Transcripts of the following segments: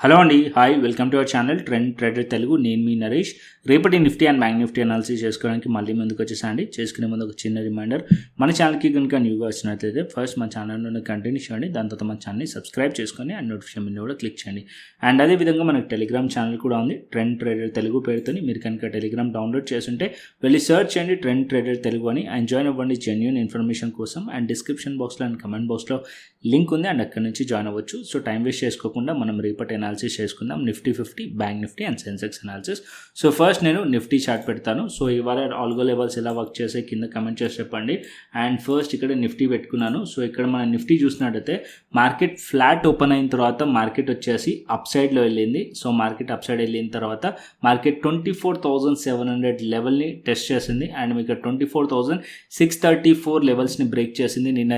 Hello అండి, hi, welcome to our channel trend trader Telugu. నేను మీ నరేష్. రేపటి Nifty and bank Nifty analysis చేసుకోవడానికి మళ్ళీ ముందుకు వచ్చేసండి. చేసుకునే ముందు ఒక చిన్న రిమైండర్, మన ఛానల్కి కనుక న్యూగా వచ్చినట్లయితే ఫస్ట్ మన ఛానల్ని కంటిన్యూ చేయండి, దాని తర్వాత మన ఛానల్ని సబ్స్క్రైబ్ చేసుకొని అండ్ నోటిఫికేషన్ బిల్ కూడా క్లిక్ చేయండి. అండ్ అదేవిధంగా మనకు టెలిగ్రామ్ ఛానల్ కూడా ఉంది, ట్రెండ్ ట్రేడర్ తెలుగు పేరుతో. మీరు కనుక టెలిగ్రామ్ డౌన్లోడ్ చేస్తుంటే వెళ్ళి సర్చ్ చేయండి ట్రెండ్ ట్రేడర్ తెలుగు అని, అండ్ జాయిన్ అవ్వండి జెన్యూన్ ఇన్ఫర్మేషన్ కోసం. అండ్ డిస్క్రిప్షన్ బాక్స్లో అండ్ కమెంట్ బాక్స్లో లింక్ ఉంది, అండ్ అక్కడ నుంచి జాయిన్ అవ్వచ్చు. సో టైం వేస్ట్ చేసుకోకుండా మనం రేపటి అనాలిసిస్ చేసుకుందాం, Nifty 50, bank Nifty and Sensex analysis. So first నేను నిఫ్టీ చార్ట్ పెడతాను. సో ఇవాళ ఆల్గో లెవెల్స్ ఎలా వర్క్ చేసే కింద కమెంట్ చేసి చెప్పండి. అండ్ ఫస్ట్ ఇక్కడ నిఫ్టీ పెట్టుకున్నాను. సో ఇక్కడ మనం నిఫ్టీ చూసినట్టయితే మార్కెట్ ఫ్లాట్ ఓపెన్ అయిన తర్వాత మార్కెట్ వచ్చేసి అప్ సైడ్లో వెళ్ళింది. సో మార్కెట్ అప్ సైడ్ వెళ్ళిన తర్వాత మార్కెట్ 24,700 లెవెల్ని టెస్ట్ చేసింది. అండ్ మీకు 24,634 లెవెల్స్ని బ్రేక్ చేసింది. నిన్న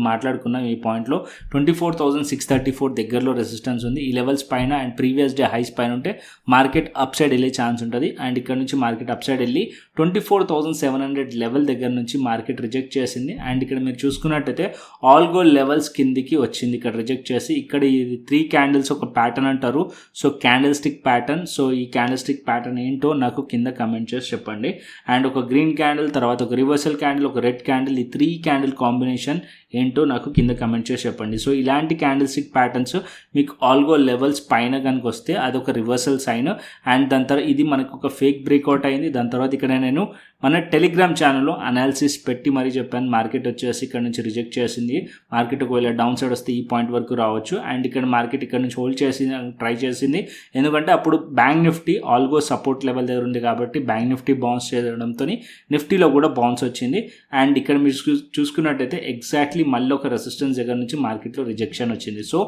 మాట్లాడుకున్నాం ఈ పాయింట్లో 24,634 దగ్గరలో రెసిస్టెన్స్ ఉంది. ఈ లెవెల్స్ పైన అండ్ ప్రీవియస్ డే హైస్ పైన ఉంటే మార్కెట్ అప్ సైడ్ వెళ్ళే ఛాన్స్ ఉంటుంది. అండ్ ఇక్కడ నుంచి మార్కెట్ అప్ సైడ్ వెళ్ళి 24,700 లెవెల్ దగ్గర నుంచి మార్కెట్ రిజెక్ట్ చేసింది. అండ్ ఇక్కడ మీరు చూసుకున్నట్టయితే ఆల్గో లెవెల్స్ కిందికి వచ్చింది, ఇక్కడ రిజెక్ట్ చేసి. ఇక్కడ ఇది 3 క్యాండిల్స్ ఒక ప్యాటర్న్ అంటారు. So candle stick pattern. So ఈ క్యాండిల్ స్టిక్ ప్యాటర్న్ ఏంటో నాకు కింద కమెంట్ చేసి చెప్పండి. అండ్ ఒక గ్రీన్ క్యాండిల్, తర్వాత ఒక రివర్సల్ క్యాండిల్, ఒక రెడ్ క్యాండిల్, ఈ 3 క్యాండిల్ కాంబినేషన్ ఏంటో నాకు కింద కమెంట్ చేసి చెప్పండి. సో ఇలాంటి క్యాండిల్ స్టిక్ ప్యాటర్న్స్ మీకు ఆల్గో లెవెల్స్ పైన కనుక వస్తే అదొక రివర్సల్ సైన్. అండ్ దాని తర్వాత ఇది మనకు ఒక ఫేక్ బ్రేక్అవుట్ అయింది. దాని తర్వాత ఇక్కడ నేను మన టెలిగ్రామ్ ఛానల్లో అనాలిసిస్ పెట్టి మరీ చెప్పాను. మార్కెట్ వచ్చేసి ఇక్కడ నుంచి రిజెక్ట్ చేసింది. మార్కెట్ ఒకవేళ డౌన్ సైడ్ వస్తే ఈ పాయింట్ వరకు రావచ్చు. అండ్ ఇక్కడ మార్కెట్ ఇక్కడ నుంచి హోల్డ్ చేసి ట్రై చేసింది, ఎందుకంటే అప్పుడు bank Nifty algo support level దగ్గర ఉంది కాబట్టి బ్యాంక్ నిఫ్టీ బౌన్స్ చేయడంతో నిఫ్టీలో కూడా బౌన్స్ వచ్చింది. అండ్ ఇక్కడ మీరు చూసుకున్నట్టయితే ఎగ్జాక్ట్లీ మళ్ళీ ఒక రెసిస్టెన్స్ దగ్గర నుంచి మార్కెట్లో రిజెక్షన్ వచ్చింది. సో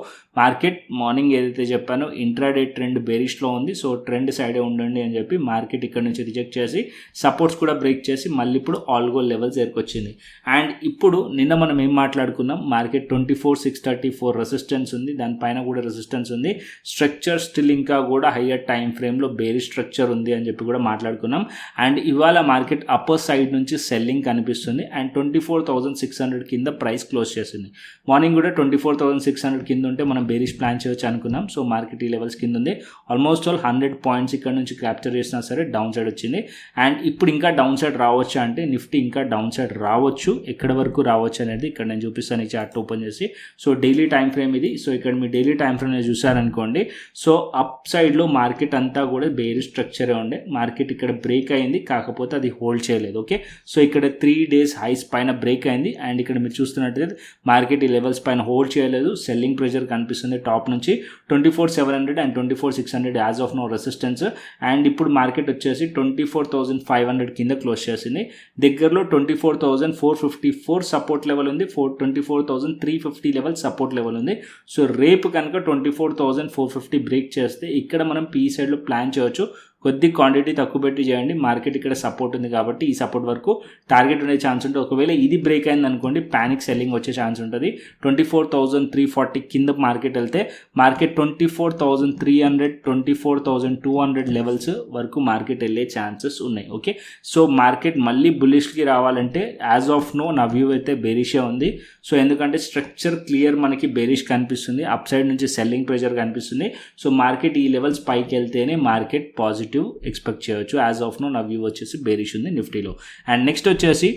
మార్కెట్ మార్నింగ్ ఏదైతే చెప్పానో ఇంట్రాడే ట్రెండ్ బేరిష్లో ఉంది. సో ట్రెండ్ సైడే ఉండండి అని చెప్పి మార్కెట్ ఇక్కడ నుంచి రిజెక్ట్ చేసి సపోర్ట్స్ కూడా బ్రేక్ చేసి మళ్ళీ ఇప్పుడు ఆల్గో లెవెల్స్ దగ్గరకు వచ్చింది. అండ్ ఇప్పుడు నిన్న మనం ఏం మాట్లాడుకున్నాం, మార్కెట్ 24,634 రెసిస్టెన్స్ ఉంది, దానిపైన కూడా రెసిస్టెన్స్ ఉంది. స్ట్రక్చర్ స్టిల్ ఇంకా కూడా హయ్యర్ టైం ఫ్రేమ్లో బేరిష్ స్ట్రక్చర్ ఉంది అని చెప్పి కూడా మాట్లాడుకున్నాం. అండ్ ఇవాళ మార్కెట్ అప్పర్ సైడ్ నుంచి సెల్లింగ్ కనిపిస్తుంది. అండ్ 24,600 కింద ప్రైస్ క్లోజ్ చేసింది. మార్నింగ్ కూడా 24,600 కింద ఉంటే మనం బేరిష్ ప్లాన్ చేయొచ్చు అనుకున్నాం. సో మార్కెట్ ఈ లెవెల్స్ కింద ఉంది. ఆల్మోస్ట్ ఆల్ 100 పాయింట్స్ ఇక్కడ నుంచి క్యాప్చర్ చేసినా సరే డౌన్ సైడ్ వచ్చింది. అండ్ ఇప్పుడు ఇంకా డౌన్ సైడ్ రావచ్చు అంటే నిఫ్టీ ఇంకా డౌన్ సైడ్ రావచ్చు. ఎక్కడ వరకు రావచ్చు అనేది ఇక్కడ నేను చూపిస్తాను ఈ చార్ట్ ఓపెన్ చేసి. సో డైలీ టైం ఫ్రేమ్ ఇది. సో ఇక్కడ మీ డైలీ టైం ఫ్రేమ్ చూసారనుకోండి, సో అప్ సైడ్లో మార్కెట్ అంతా కూడా బేరిష్ స్ట్రక్చరే ఉండే. మార్కెట్ ఇక్కడ బ్రేక్ అయింది, కాకపోతే అది హోల్డ్ చేయలేదు. ఓకే, సో ఇక్కడ 3 డేస్ హైస్ పైన బ్రేక్ అయింది. అండ్ ఇక్కడ మీరు చూస్తున్నట్టయితే మార్కెట్ ఈ లెవెల్స్ పైన హోల్డ్ చేయలేదు. సెల్లింగ్ ప్రెషర్ కనిపిస్తుంది టాప్ నుంచి 24,700 and 24,600 as of now resistance. And ఇప్పుడు మార్కెట్ వచ్చేసి 24,500 కింద క్లోజ్ చేసింది. దగ్గరలో 24,454 సపోర్ట్ లెవెల్ ఉంది, 24,350 లెవెల్ సపోర్ట్ లెవెల్ ఉంది. సో రేపు కనుక 24,450 బ్రేక్ చేస్తే ఇక్కడ మనం పీ సైడ్లో ప్లాన్ చేయవచ్చు. కొద్ది క్వాంటిటీ తక్కువ పెట్టి చేయండి. మార్కెట్ ఇక్కడ సపోర్ట్ ఉంది కాబట్టి ఈ సపోర్ట్ వరకు టార్గెట్ ఉండే ఛాన్స్ ఉంటుంది. ఒకవేళ ఇది బ్రేక్ అయింది అనుకోండి, ప్యానిక్ సెల్లింగ్ వచ్చే ఛాన్స్ ఉంటుంది. 24,340 కింద మార్కెట్ వెళ్తే మార్కెట్ 24,300, 24,200 లెవెల్స్ వరకు మార్కెట్ వెళ్ళే ఛాన్సెస్ ఉన్నాయి. ఓకే, సో మార్కెట్ మళ్ళీ బుల్లిష్కి రావాలంటే యాజ్ ఆఫ్ నో నా వ్యూ అయితే బేరిషే ఉంది. సో ఎందుకంటే స్ట్రక్చర్ క్లియర్ మనకి బేరిష్ కనిపిస్తుంది, అప్ సైడ్ నుంచి సెల్లింగ్ ప్రెషర్ కనిపిస్తుంది. సో మార్కెట్ ఈ లెవెల్స్ పైకి వెళ్తేనే మార్కెట్ పాజిటివ్ ఎక్స్పెక్ట్ చేయవచ్చు. యాజ్ ఆఫ్ నో నా వ్యూ వచ్చేసి బేరిష్ ఉంది నిఫ్టీలో. అండ్ నెక్స్ట్ వచ్చేసి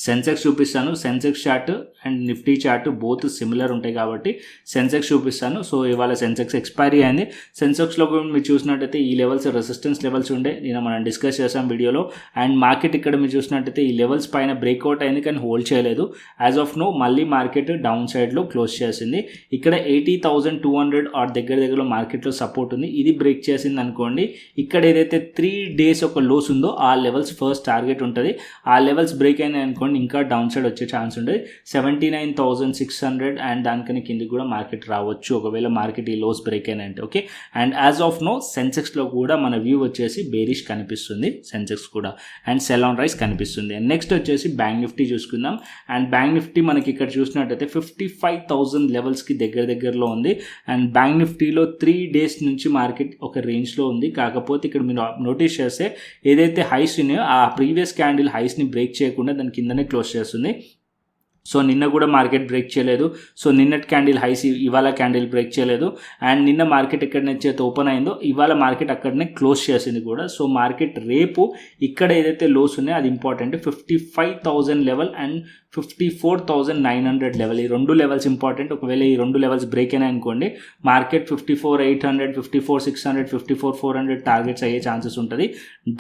సెన్సెక్స్ చూపిస్తాను. Sensex chart and Nifty chart both similar ఉంటాయి కాబట్టి సెన్సెక్స్ చూపిస్తాను. సో ఇవాళ సెన్సెక్స్ ఎక్స్పైరీ అయింది. సెన్సెక్స్లో కూడా మీరు చూసినట్టయితే ఈ లెవెల్స్ రెసిస్టెన్స్ లెవెల్స్ ఉండే, నేను మనం డిస్కస్ చేసాం వీడియోలో. అండ్ మార్కెట్ ఇక్కడ మీరు చూసినట్టయితే ఈ లెవెల్స్ పైన బ్రేక్అవుట్ అయింది కానీ హోల్డ్ చేయలేదు. యాజ్ ఆఫ్ నో మళ్ళీ మార్కెట్ డౌన్ సైడ్లో క్లోజ్ చేసింది. ఇక్కడ 80,200 ఆర్ దగ్గరలో మార్కెట్లో సపోర్ట్ ఉంది. ఇది బ్రేక్ చేసింది అనుకోండి, ఇక్కడ ఏదైతే 3 డేస్ ఒక లోస్ ఉందో ఆ లెవెల్స్ ఫస్ట్ టార్గెట్ ఉంటుంది. ఆ లెవెల్స్ బ్రేక్ అయినాయి అనుకోండి ఇంకా డౌన్ సైడ్ వచ్చే ఛాన్స్ ఉంటుంది. 79,600 అండ్ దానికని కిందకి కూడా మార్కెట్ రావచ్చు ఒకవేళ మార్కెట్ ఈ లోస్ బ్రేక్ అయినంటే. Okay, and as of now సెన్సెక్స్లో కూడా మన వ్యూ వచ్చేసి బేరిష్ కనిపిస్తుంది సెన్సెక్స్ కూడా, అండ్ సెల్ ఆన్ రైస్ కనిపిస్తుంది. అండ్ నెక్స్ట్ వచ్చేసి బ్యాంక్ నిఫ్టీ చూసుకుందాం. అండ్ బ్యాంక్ నిఫ్టీ మనకి ఇక్కడ చూసినట్టయితే 55,000 లెవెల్స్కి దగ్గరలో ఉంది. అండ్ బ్యాంక్ నిఫ్టీలో 3 డేస్ నుంచి మార్కెట్ ఒక రేంజ్లో ఉంది. కాకపోతే ఇక్కడ మీరు నోటీస్ చేస్తే ఏదైతే హైస్ ఉన్నాయో ఆ ప్రీవియస్ క్యాండిల్ హైస్ని బ్రేక్ చేయకుండా దాని కిందనే క్లోజ్ చేస్తుంది. సో నిన్న కూడా మార్కెట్ బ్రేక్ చేయలేదు. సో నిన్నటి క్యాండిల్ హైస్ ఇవాళ క్యాండిల్ బ్రేక్ చేయలేదు. అండ్ నిన్న మార్కెట్ ఎక్కడ నుంచి అయితే ఓపెన్ అయిందో ఇవాళ మార్కెట్ అక్కడనే క్లోజ్ చేసింది కూడా. సో మార్కెట్ రేపు ఇక్కడ ఏదైతే లోస్ ఉన్నాయో అది ఇంపార్టెంట్. 55,000 లెవెల్ అండ్ 54,900 లెవెల్, ఈ రెండు లెవెల్స్ ఇంపార్టెంట్. ఒకవేళ ఈ రెండు లెవెల్స్ బ్రేక్ అయినా అనుకోండి మార్కెట్ 54,800, 54,600, 54,400 టార్గెట్స్ అయ్యే ఛాన్సెస్ ఉంటుంది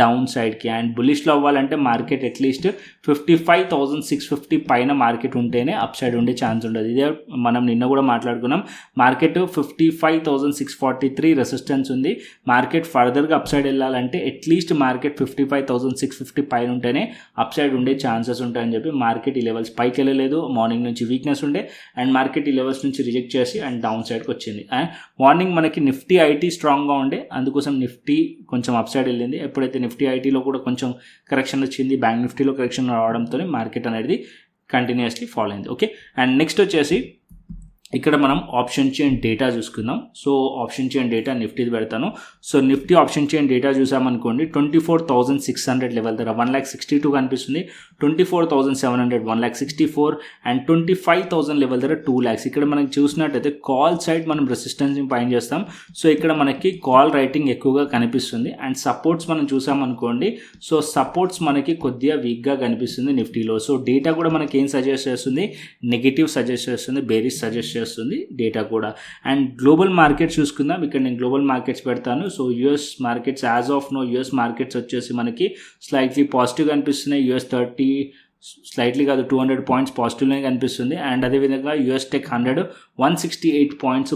డౌన్ సైడ్కి. అండ్ బులిష్లో అవ్వాలంటే మార్కెట్ అట్లీస్ట్ 55,650 పైన మార్కెట్ ఉంటేనే అప్ సైడ్ ఉండే ఛాన్స్ ఉంటుంది. ఇదే మనం నిన్న కూడా మాట్లాడుకున్నాం. మార్కెట్ 55,643 రెసిస్టెన్స్ ఉంది. మార్కెట్ ఫర్దర్గా అప్ సైడ్ వెళ్ళాలంటే అట్లీస్ట్ మార్కెట్ 55,650 పైన ఉంటేనే అప్ సైడ్ ఉండే ఛాన్సెస్ ఉంటాయని చెప్పి మార్కెట్ ఈ లెవెల్స్ పైకి వెళ్ళలేదు. మార్నింగ్ నుంచి వీక్నెస్ ఉండే అండ్ మార్కెట్ ఈ లెవెల్స్ నుంచి రిజెక్ట్ చేసి అండ్ డౌన్ సైడ్కి వచ్చింది. అండ్ మార్నింగ్ మనకి నిఫ్టీ ఐటీ స్ట్రాంగ్గా ఉండే, అందుకోసం నిఫ్టీ కొంచెం అప్ సైడ్ వెళ్ళింది. ఎప్పుడైతే నిఫ్టీ ఐటీలో కూడా కొంచెం కరెక్షన్ వచ్చింది, బ్యాంక్ నిఫ్టీలో కరెక్షన్ రావడంతో మార్కెట్ అనేది కంటిన్యూస్లీ ఫాలో అయింది. ఓకే, అండ్ నెక్స్ట్ వచ్చేసి ఇక్కడ మనం ఆప్షన్ చైన్ డేటా చూసుకుందాం. సో ఆప్షన్ చైన్ డేటా నిఫ్టీది పెడతాను. So Nifty option chain data చూసామనుకోండి 24,600 లెవెల్ దగ్గర 1,62 కనిపిస్తుంది. 24,700 1,64 అండ్ 25,000 లెవెల్ దగ్గర 2 lakhs. ఇక్కడ మనకి చూసినట్టయితే కాల్ సైడ్ మనం రెసిస్టెన్స్ని పైన చేస్తాం. సో ఇక్కడ మనకి కాల్ రైటింగ్ ఎక్కువగా కనిపిస్తుంది. అండ్ సపోర్ట్స్ మనం చూసామనుకోండి, సో సపోర్ట్స్ మనకి కొద్దిగా వీక్గా కనిపిస్తుంది నిఫ్టీలో. సో డేటా కూడా మనకి ఏం సజెస్ట్ చేస్తుంది, నెగిటివ్ సజెస్ట్ చేస్తుంది, బేరిష్ సజెస్ట్ చేస్తుంది డేటా కూడా. అండ్ గ్లోబల్ మార్కెట్స్ చూసుకుందాం. ఇక్కడ నేను గ్లోబల్ మార్కెట్స్ పెడతాను. So US markets as of now US markets వచ్చేసి మనకి స్లైట్లీ పాజిటివ్ కనిపిస్తున్నాయి. యూఎస్ 30 స్లైట్లీ కాదు 200 పాయింట్స్ పాజిటివ్లోనే కనిపిస్తుంది. అండ్ అదేవిధంగా యూఎస్ టెక్ 100 168 పాయింట్స్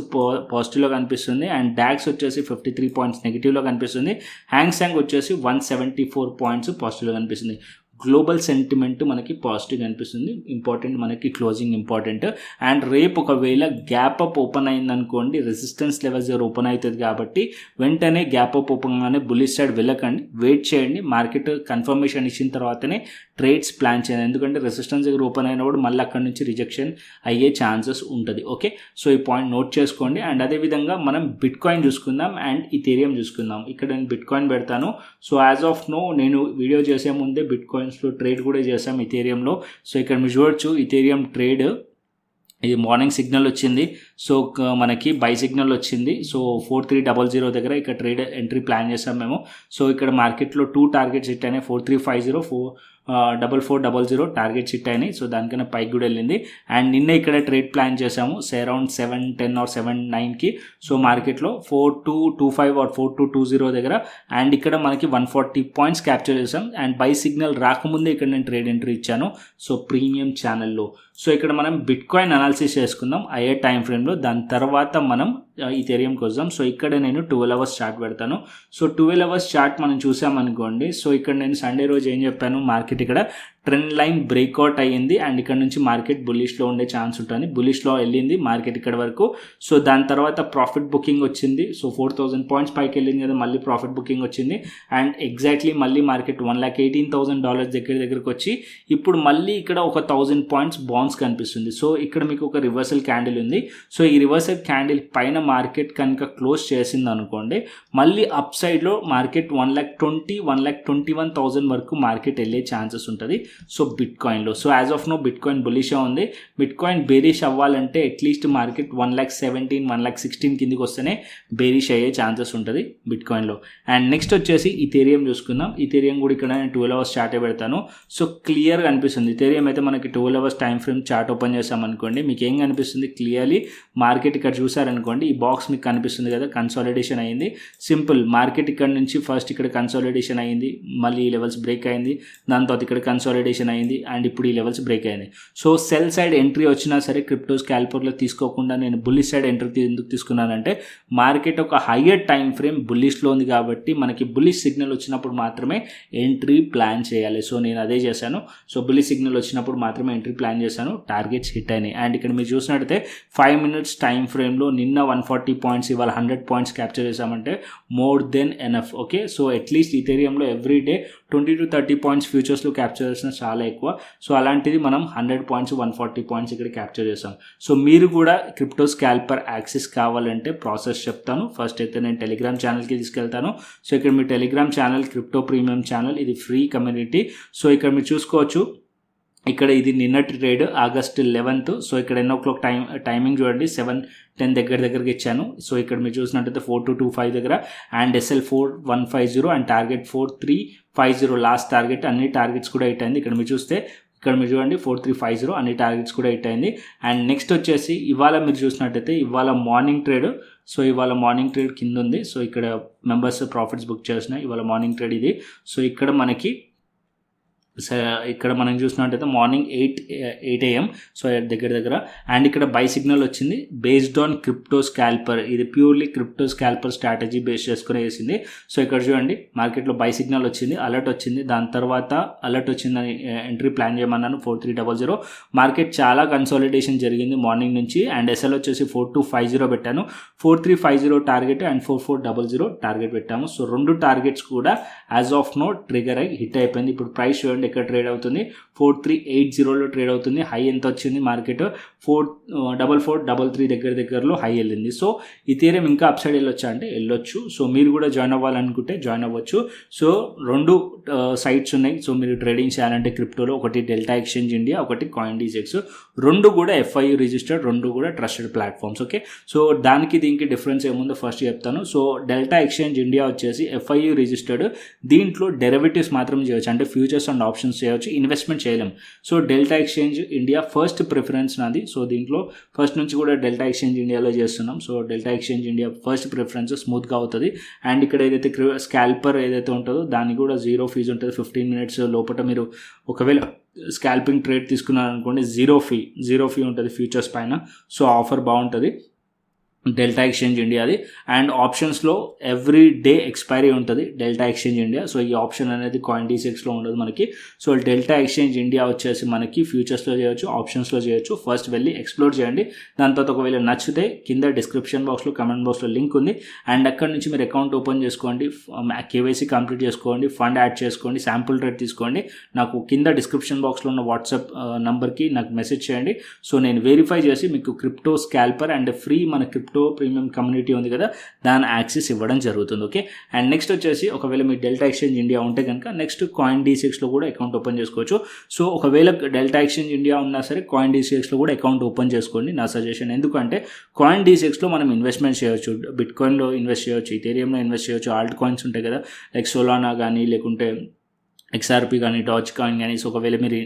పాజిటివ్లో కనిపిస్తుంది. అండ్ డాక్స్ వచ్చేసి 53 పాయింట్స్ నెగిటివ్లో కనిపిస్తుంది. హ్యాంగ్ వచ్చేసి 174 పాయింట్స్ పాజిటివ్లో కనిపిస్తుంది. గ్లోబల్ సెంటిమెంట్ మనకి పాజిటివ్ కనిపిస్తుంది. ఇంపార్టెంట్ మనకి క్లోజింగ్ ఇంపార్టెంట్. అండ్ రేపు ఒకవేళ గ్యాప్ అప్ ఓపెన్ అయిందనుకోండి రెసిస్టెన్స్ లెవెల్స్ దగ్గర ఓపెన్ అవుతుంది కాబట్టి వెంటనే గ్యాప్ అప్ ఓపెన్ గానే బుల్లిష్ సైడ్ వెళ్ళకండి, వెయిట్ చేయండి. మార్కెట్ కన్ఫర్మేషన్ ఇచ్చిన తర్వాతనే ట్రేడ్స్ ప్లాన్ చేయండి. ఎందుకంటే రెసిస్టెన్స్ దగ్గర ఓపెన్ అయినప్పుడు మళ్ళీ అక్కడ నుంచి రిజెక్షన్ అయ్యే ఛాన్సెస్ ఉంటుంది. ఓకే, సో ఈ పాయింట్ నోట్ చేసుకోండి. అండ్ అదేవిధంగా మనం బిట్ కాయిన్ చూసుకుందాం అండ్ ఇథేరియం చూసుకుందాం. ఇక్కడ నేను బిట్ కాయిన్ పెడతాను. సో యాజ్ ఆఫ్ నో నేను వీడియో చేసే ముందే బిట్ కాయిన్స్లో ట్రేడ్ కూడా చేసాం ఇథేరియంలో. సో ఇక్కడ మీరు చూడొచ్చు ఇథేరియం ట్రేడ్ ఇది మార్నింగ్ సిగ్నల్ వచ్చింది. సో మనకి బై సిగ్నల్ వచ్చింది. సో 4300 దగ్గర ఇక్కడ ట్రేడ్ ఎంట్రీ ప్లాన్ చేసాం మేము. సో ఇక్కడ మార్కెట్లో 2 టార్గెట్స్ హిట్ అయినాయి. 4350 4400 టార్గెట్స్ హిట్ అయినాయి. సో దానికన్నా పైకి కూడా వెళ్ళింది. అండ్ నిన్న ఇక్కడ ట్రేడ్ ప్లాన్ చేసాము అరౌండ్ 710 ఆర్ 709కి. సో మార్కెట్లో 4225 ఆర్ 4220 దగ్గర. అండ్ ఇక్కడ మనకి 140 పాయింట్స్ క్యాప్చర్ చేసాం. అండ్ బై సిగ్నల్ రాకముందే ఇక్కడ నేను ట్రేడ్ ఎంట్రీ ఇచ్చాను. సో ప్రీమియం ఛానల్లో. సో ఇక్కడ మనం బిట్ కాయిన్ అనాలిసిస్ చేసుకుందాం అయ్యే టైం ఫ్రేమ్లో. దాని తర్వాత మనం ఇథేరియంకి వద్దాం. సో ఇక్కడ నేను 12 అవర్స్ చార్ట్ పెడతాను. సో 12 అవర్స్ చార్ట్ మనం చూసామనుకోండి. సో ఇక్కడ నేను సండే రోజు ఏం చెప్పాను, మార్కెట్ ఇక్కడ ట్రెండ్ లైన్ బ్రేక్అవుట్ అయ్యింది అండ్ ఇక్కడ నుంచి మార్కెట్ బుల్లిష్లో ఉండే ఛాన్స్ ఉంటుంది. బుల్లిష్లో వెళ్ళింది మార్కెట్ ఇక్కడ వరకు. సో దాని తర్వాత ప్రాఫిట్ బుకింగ్ వచ్చింది. సో 4,000 పాయింట్స్ పైకి వెళ్ళింది కదా, మళ్ళీ ప్రాఫిట్ బుకింగ్ వచ్చింది. అండ్ ఎగ్జాక్ట్లీ మళ్ళీ మార్కెట్ $1,18,000 దగ్గరికి వచ్చి ఇప్పుడు మళ్ళీ ఇక్కడ ఒక 1000 పాయింట్స్ బౌన్స్ కనిపిస్తుంది. సో ఇక్కడ మీకు ఒక రివర్సల్ క్యాండిల్ ఉంది. సో ఈ రివర్సల్ క్యాండిల్ పైన మార్కెట్ కనుక క్లోజ్ చేసింది అనుకోండి, మళ్ళీ అప్ సైడ్లో మార్కెట్ 1,21,000 వరకు మార్కెట్ వెళ్ళే ఛాన్సెస్ ఉంటుంది. సో బిట్ కాయిన్లో. So as of now Bitcoin bullish ఉంది. బిట్ కాయిన్ బేరిష్ అవ్వాలంటే అట్లీస్ట్ మార్కెట్ 1,17,000 1,16,000 కిందికి వస్తేనే బేరిష్ అయ్యే ఛాన్సెస్ ఉంటుంది బిట్ కాయిన్లో. అండ్ నెక్స్ట్ వచ్చేసి ఇథేరియం చూసుకుందాం. ఇథేరియం కూడా ఇక్కడ నేను 12 అవర్స్ చార్టే పెడతాను. సో క్లియర్గా అనిపిస్తుంది ఇథేరియం అయితే మనకి 12 hours time frame chart open చేసామనుకోండి మీకు ఏం కనిపిస్తుంది, క్లియర్లీ మార్కెట్ ఇక్కడ చూసారనుకోండి ఈ బాక్స్ మీకు కనిపిస్తుంది కదా, కన్సాలిడేషన్ అయ్యింది. సింపుల్ మార్కెట్ ఇక్కడ నుంచి ఫస్ట్ ఇక్కడ కన్సాలిడేషన్ అయ్యింది, మళ్ళీ ఈ లెవెల్స్ బ్రేక్ అయింది, దాని తర్వాత ఇక్కడ కన్సాలిడేషన్ అయింది అండ్ ఇప్పుడు ఈ లెవెల్స్ బ్రేక్ అయింది. సో సెల్ సైడ్ ఎంట్రీ వచ్చినా సరే క్రిప్టో స్కాల్పర్లో తీసుకోకుండా నేను బుల్లిష్ సైడ్ ఎంట్రీ ఎందుకు తీసుకున్నానంటే మార్కెట్ ఒక హయ్యర్ టైం ఫ్రేమ్ బుల్లిష్లో ఉంది కాబట్టి మనకి బుల్లిష్ సిగ్నల్ వచ్చినప్పుడు మాత్రమే ఎంట్రీ ప్లాన్ చేయాలి. సో నేను అదే చేశాను. సో బుల్లిష్ సిగ్నల్ వచ్చినప్పుడు మాత్రమే ఎంట్రీ ప్లాన్ చేశాను. టార్గెట్స్ హిట్ అయినాయి. అండ్ ఇక్కడ మీరు చూసినట్టయితే 5 minutes టైం ఫ్రేమ్లో నిన్న 140 పాయింట్స్ ఇవాళ 100 పాయింట్స్ క్యాప్చర్ చేసామంటే more than enough. Okay, so at least ఇథేరియంలో ఎవ్రీ డే 20 to 30 పాయింట్స్ ఫ్యూచర్స్లో క్యాప్చర్ చేసిన చాలా ఎక్కువ. సో అలాంటిది మనం 100 పాయింట్స్ 140 పాయింట్స్ ఇక్కడ క్యాప్చర్ చేసాం. సో మీరు కూడా క్రిప్టో స్కాల్పర్ యాక్సెస్ కావాలంటే ప్రాసెస్ చెప్తాను. ఫస్ట్ అయితే నేను టెలిగ్రామ్ ఛానల్కి తీసుకెళ్తాను. సో ఇక్కడ మీ Telegram channel crypto premium channel, ఇది ఫ్రీ కమ్యూనిటీ. సో ఇక్కడ మీరు చూసుకోవచ్చు ఇక్కడ ఇది నిన్నటి ట్రేడ్ August 11th. సో ఇక్కడ ఎన్నో క్లాక్ టైమింగ్ చూడండి 7:10 దగ్గరికి ఇచ్చాను. సో ఇక్కడ మీరు చూసినట్టయితే 4225 దగ్గర and SL 4150 and target 4350 last target. అన్ని టార్గెట్స్ కూడా హిట్ అయింది. ఇక్కడ మీరు చూడండి 4350 అన్ని టార్గెట్స్ కూడా హిట్ అయింది. అండ్ నెక్స్ట్ వచ్చేసి ఇవాళ మీరు చూసినట్టయితే ఇవాళ మార్నింగ్ ట్రేడ్. సో ఇవాళ మార్నింగ్ ట్రేడ్ కింద ఉంది. సో ఇక్కడ మెంబర్స్ ప్రాఫిట్స్ బుక్ చేసినాయి ఇవాళ మార్నింగ్ ట్రేడ్ ఇది. సో ఇక్కడ మనం చూసినట్టయితే మార్నింగ్ 8 AM. సో దగ్గర అండ్ ఇక్కడ బై సిగ్నల్ వచ్చింది బేస్డ్ ఆన్ క్రిప్టో స్కాల్పర్. ఇది ప్యూర్లీ క్రిప్టో స్కాల్పర్ స్ట్రాటజీ బేస్ చేసుకుని వేసింది. సో ఇక్కడ చూడండి మార్కెట్లో బై సిగ్నల్ వచ్చింది, అలర్ట్ వచ్చింది. దాని తర్వాత అలర్ట్ వచ్చిందని ఎంట్రీ ప్లాన్ చేయమన్నాను 4300. మార్కెట్ చాలా కన్సాలిడేషన్ జరిగింది మార్నింగ్ నుంచి. అండ్ SL వచ్చేసి 4250 పెట్టాను, 4350 టార్గెట్ అండ్ 4400 టార్గెట్ పెట్టాము. సో రెండు టార్గెట్స్ కూడా యాజ్ ఆఫ్ నో ట్రిగర్ అయ్యి హిట్ అయిపోయింది. ఇప్పుడు ప్రైస్ చూడండి ఎక్కడ ట్రేడ్ అవుతుంది 4380లో ట్రేడ్ అవుతుంది. హై ఎంత వచ్చింది మార్కెట్ 4433 దగ్గరలో హై వెళ్ళింది. సో ఇథీరియం ఇంకా అప్ సైడ్ వెళ్ళొచ్చా అంటే వెళ్ళొచ్చు. సో మీరు కూడా జాయిన్ అవ్వాలనుకుంటే జాయిన్ అవ్వచ్చు. సో రెండు సైట్స్ ఉన్నాయి. సో మీరు ట్రేడింగ్ చేయాలంటే క్రిప్టోలో ఒకటి డెల్టా ఎక్స్చేంజ్ ఇండియా, ఒకటి CoinDCX. రెండు కూడా FIU రిజిస్టర్డ్, రెండు కూడా ట్రస్టెడ్ ప్లాట్ఫామ్స్. ఓకే, సో దీనికి డిఫరెన్స్ ఏముందో ఫస్ట్ చెప్తాను. సో డెల్టా ఎక్స్చేంజ్ ఇండియా వచ్చేసి FIU రిజిస్టర్డ్. దీంట్లో డెరివేటివ్స్ మాత్రం చేయొచ్చు, అంటే ఫ్యూచర్స్ అండ్ ఆప్షన్స్ చేయవచ్చు, ఇన్వెస్ట్మెంట్ చేయలేం. So delta exchange India first preference నాది. సో దీంట్లో ఫస్ట్ నుంచి కూడా డెల్టా ఎక్స్చేంజ్ ఇండియాలో చేస్తున్నాం. So delta exchange India first preference స్మూత్గా అవుతుంది. అండ్ ఇక్కడ ఏదైతే స్కాల్పర్ ఏదైతే ఉంటుందో దానికి కూడా 0 ఫీజు ఉంటుంది. 15 minutes లోపల మీరు ఒకవేళ స్కాల్పింగ్ ట్రేడ్ తీసుకున్నారనుకోండి జీరో ఫీ ఉంటుంది ఫ్యూచర్స్ పైన. సో ఆఫర్ బాగుంటుంది డెల్టా ఎక్స్చేంజ్ ఇండియాది. అండ్ ఆప్షన్స్లో ఎవ్రీ డే ఎక్స్పైరీ ఉంటుంది డెల్టా ఎక్స్చేంజ్ ఇండియా. సో ఈ ఆప్షన్ అనేది CoinDCXలో ఉండదు మనకి. సో డెల్టా ఎక్స్చేంజ్ ఇండియా వచ్చేసి మనకి ఫ్యూచర్స్లో చేయొచ్చు, ఆప్షన్స్లో చేయొచ్చు. ఫస్ట్ వెళ్ళి ఎక్స్ప్లోర్ చేయండి. దాని తర్వాత ఒకవేళ నచ్చితే కింద డిస్క్రిప్షన్ బాక్స్లో కమెంట్ బాక్స్లో లింక్ ఉంది. అండ్ అక్కడ నుంచి మీరు అకౌంట్ ఓపెన్ చేసుకోండి, KYC కంప్లీట్ చేసుకోండి, ఫండ్ యాడ్ చేసుకోండి, శాంపుల్ ట్రేడ్ తీసుకోండి. నాకు కింద డిస్క్రిప్షన్ బాక్స్లో ఉన్న వాట్సాప్ నంబర్కి నాకు మెసేజ్ చేయండి. సో నేను వెరిఫై చేసి మీకు క్రిప్టో స్కాల్పర్ అండ్ ఫ్రీ మన క్రిప్టో ప్రీమియం కమ్యూనిటీ ఉంది కదా దాని యాక్సెస్ ఇవ్వడం జరుగుతుంది. ఓకే, అండ్ నెక్స్ట్ వచ్చేసి ఒకవేళ మీ డెల్టా ఎక్స్చేంజ్ ఇండియా ఉంటే కనుక నెక్స్ట్ CoinDCXలో కూడా అకౌంట్ ఓపెన్ చేసుకోవచ్చు. సో ఒకవేళ డెల్టా ఎక్స్చేంజ్ ఇండియా ఉన్నా సరే CoinDCXలో కూడా అకౌంట్ ఓపెన్ చేసుకోండి నా సజెషన్. ఎందుకంటే CoinDCXలో మనం ఇన్వెస్ట్మెంట్ చేయొచ్చు, బిట్కాయిన్లో ఇన్వెస్ట్ చేయొచ్చు, ఇథీరియంలో ఇన్వెస్ట్ చేయొచ్చు, ఆల్ట్ కాయిన్స్ ఉంటాయి కదా లైక్ సోలానా కానీ లేకుంటే XRP కానీ డాజ్ కాయిన్ కానీ. సో ఒకవేళ మీరు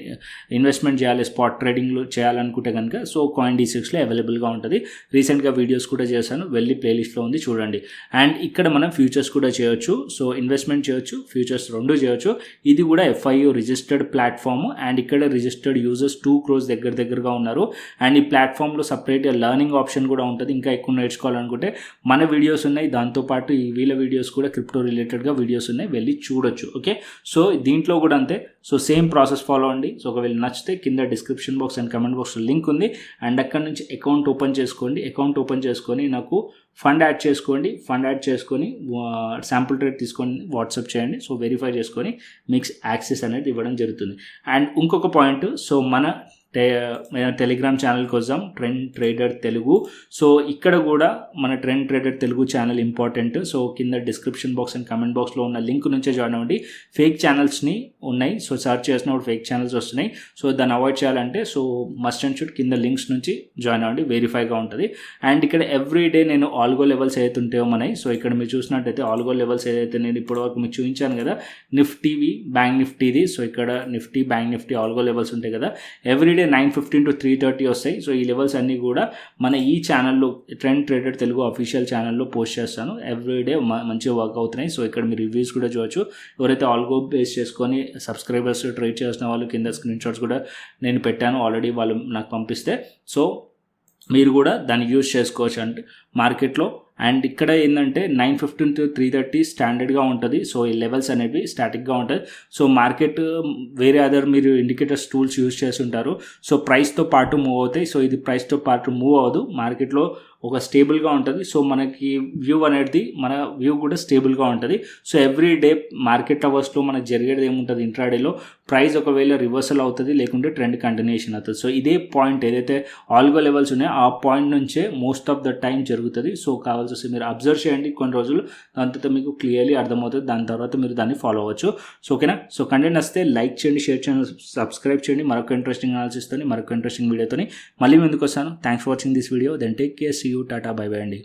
ఇన్వెస్ట్మెంట్ చేయాలి, స్పాట్ ట్రేడింగ్లో చేయాలనుకుంటే కనుక సో CoinDCXలో అవైలబుల్గా ఉంటుంది. రీసెంట్గా వీడియోస్ కూడా చేశాను, వెళ్ళి ప్లేలిస్ట్లో ఉంది చూడండి. అండ్ ఇక్కడ మనం ఫ్యూచర్స్ కూడా చేయొచ్చు. సో ఇన్వెస్ట్మెంట్ చేయొచ్చు, ఫ్యూచర్స్ రెండు చేయొచ్చు. ఇది కూడా FIU రిజిస్టర్డ్ ప్లాట్ఫామ్. అండ్ ఇక్కడ రిజిస్టర్డ్ యూజర్స్ 2 crores దగ్గరగా ఉన్నారు. అండ్ ఈ ప్లాట్ఫామ్లో సపరేట్గా లర్నింగ్ ఆప్షన్ కూడా ఉంటుంది. ఇంకా ఎక్కువ నేర్చుకోవాలనుకుంటే మన వీడియోస్ ఉన్నాయి, దాంతోపాటు ఈ వీళ్ళ వీడియోస్ కూడా క్రిప్టో రిలేటెడ్గా వీడియోస్ ఉన్నాయి, వెళ్ళి చూడొచ్చు. ఓకే, సో దీంట్లో కూడా అంతే. సో సేమ్ ప్రాసెస్ ఫాలో అండి. సో ఒకవేళ నచ్చితే కింద డిస్క్రిప్షన్ బాక్స్ అండ్ కమెంట్ బాక్స్లో లింక్ ఉంది. అండ్ అక్కడ నుంచి అకౌంట్ ఓపెన్ చేసుకోండి. అకౌంట్ ఓపెన్ చేసుకొని నాకు ఫండ్ యాడ్ చేసుకొని శాంపుల్ ట్రేడ్ తీసుకొని వాట్సాప్ చేయండి. సో వెరిఫై చేసుకొని మీకు యాక్సెస్ అనేది ఇవ్వడం జరుగుతుంది. అండ్ ఇంకొక పాయింట్, సో మన టెలిగ్రామ్ ఛానల్ కోసం ట్రెండ్ ట్రేడర్ తెలుగు. సో ఇక్కడ కూడా మన trend trader Telugu channel important. So కింద డిస్క్రిప్షన్ బాక్స్ అండ్ కమెంట్ బాక్స్లో ఉన్న లింక్ నుంచే జాయిన్ అవ్వండి. ఫేక్ ఛానల్స్ని ఉన్నాయి, సో సర్చ్ చేసినప్పుడు ఫేక్ ఛానల్స్ వస్తున్నాయి. సో దాన్ని అవాయిడ్ చేయాలంటే సో మస్ట్ అండ్ షుడ్ కింద లింక్స్ నుంచి జాయిన్ అవ్వండి, వెరిఫైగా ఉంటుంది. అండ్ ఇక్కడ ఎవ్రీ డే నేను ఆల్గో లెవెల్స్ ఏదైతే ఉంటాయో మనవి. సో ఇక్కడ మీరు చూసినట్టయితే ఆల్గో లెవెల్స్ ఏదైతే నేను ఇప్పటివరకు మీకు చూపించాను కదా, నిఫ్టీవి, బ్యాంక్ నిఫ్టీది. సో ఇక్కడ Nifty, bank Nifty algo levels ఉంటాయి కదా, ఎవ్రీడే 9:15 to 3:30 వస్తాయి. సో ఈ లెవెల్స్ అన్నీ కూడా మన ఈ ఛానల్లో ట్రెండ్ ట్రేడర్ తెలుగు అఫీషియల్ ఛానల్లో పోస్ట్ చేస్తాను. ఎవ్రీడే మంచిగా వర్క్ అవుతున్నాయి. సో ఇక్కడ మీరు రివ్యూస్ కూడా చూడవచ్చు. ఎవరైతే ఆల్గో బేస్ చేసుకొని సబ్స్క్రైబర్స్ ట్రేడ్ చేసిన వాళ్ళు కింద స్క్రీన్ షాట్స్ కూడా నేను పెట్టాను ఆల్రెడీ, వాళ్ళు నాకు పంపిస్తే. సో మీరు కూడా దాన్ని యూజ్ చేసుకోవచ్చు అంటే మార్కెట్లో. అండ్ ఇక్కడ ఏంటంటే 9:15 to 3:30 స్టాండర్డ్గా ఉంటుంది. సో ఈ లెవెల్స్ అనేవి స్టాటిక్గా ఉంటుంది. సో మార్కెట్ వేరే అదర్ మీరు ఇండికేటర్స్ టూల్స్ యూజ్ చేస్తుంటారు. సో ప్రైస్తో పాటు మూవ్ అవుతాయి. సో ఇది ప్రైస్తో పాటు మూవ్ అవ్వదు, మార్కెట్లో ఒక స్టేబుల్గా ఉంటుంది. సో మనకి వ్యూ అనేది మన వ్యూ కూడా స్టేబుల్గా ఉంటుంది. సో ఎవ్రీ డే మార్కెట్ అవర్స్లో మనకు జరిగేది ఏముంటుంది, ఇంట్రాడేలో ప్రైస్ ఒకవేళ రివర్సల్ అవుతుంది, లేకుంటే ట్రెండ్ కంటిన్యూషన్ అవుతుంది. సో ఇదే పాయింట్ ఏదైతే ఆల్గో లెవెల్స్ ఉన్నాయో ఆ పాయింట్ నుంచే మోస్ట్ ఆఫ్ ద టైం జరుగుతుంది. సో కావాల్సి వస్తే మీరు అబ్జర్వ్ చేయండి కొన్ని రోజులు, దాని తర్వాత మీకు క్లియర్లీ అర్థమవుతుంది. దాని తర్వాత మీరు దాన్ని ఫాలో అవ్వచ్చు. సో ఓకేనా. సో కంటెంట్ వస్తే లైక్ చేయండి, షేర్ చేయండి, సబ్స్క్రైబ్ చేయండి. మరొక ఇంట్రెస్టింగ్ అనాలిసిస్తో మరొక ఇంట్రెస్టింగ్ వీడియోతో మళ్ళీ ముందుకు వస్తాను. Thanks for watching this video. Then take care, see you, ta-ta, bye bye అండి.